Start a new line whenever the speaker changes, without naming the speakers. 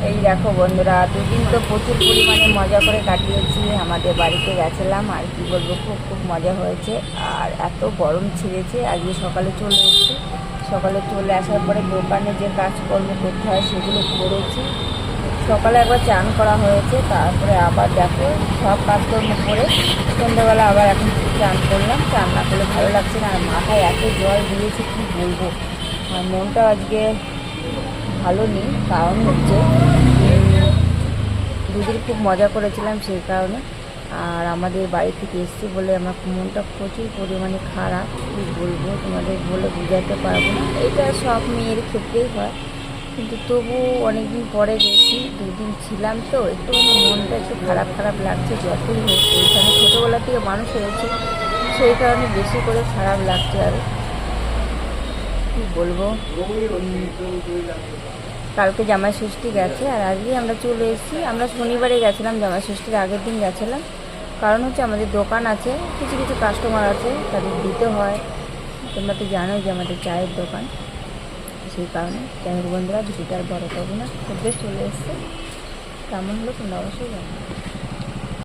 এই দেখো বন্ধুরা, দুদিন তো প্রচুর পরিমাণে মজা করে কাটিয়েছি। আমাদের বাড়িতে গেছিলাম, আর কি বলবো, খুব খুব মজা হয়েছে। আর এত গরম ছিঁড়েছে, আজকে সকালে চলে এসেছি। সকালে চলে আসার পরে দোকানে যে কাজকর্ম করতে হয় সেগুলো করেছি। সকালে একবার চান করা হয়েছে, তারপরে আবার দেখো সব কাজকর্ম করে সন্ধ্যাবেলা আবার এখন চান করলাম। চান না করলে ভালো লাগছে না, আর মাথায় এত জল দিয়েছে কী বলবো। আর মনটা আজকে ভালো নেই, কারণ হচ্ছে দুদিন খুব মজা করেছিলাম সেই কারণে। আর আমাদের বাড়ি থেকে এসছি বলে আমার মনটা প্রচুর পরিমাণে খারাপ, কী বলবো তোমাদের বলে বোঝাতে পারবো না। এটা সব মেয়ের ক্ষেত্রেই হয়, কিন্তু তবু অনেক দিন পরে গেছি, দুদিন ছিলাম তো একটু মনটা একটু খারাপ খারাপ লাগছে। যতই হোক ওইখানে ছোটোবেলা থেকে মানুষ হয়েছে, সেই কারণে বেশি করে খারাপ লাগছে। আর কী বলবো, কালকে জামাই ষষ্ঠী গেছে আর আজকে আমরা চলে এসেছি। আমরা শনিবারে গেছিলাম, জামাই ষষ্ঠীর আগের দিন গেছিলাম। কারণ হচ্ছে আমাদের দোকান আছে, কিছু কিছু কাস্টমার আছে, তাদের দিতে হয়। তোমরা তো জানোই যে আমাদের চায়ের দোকান, সেই কারণে। যাই হোক বন্ধুরা, ভিডিওটা আর বড় করবো না, খুব বেশ চলে এসছে। কেমন হলো তোমরা অবশ্যই জানো।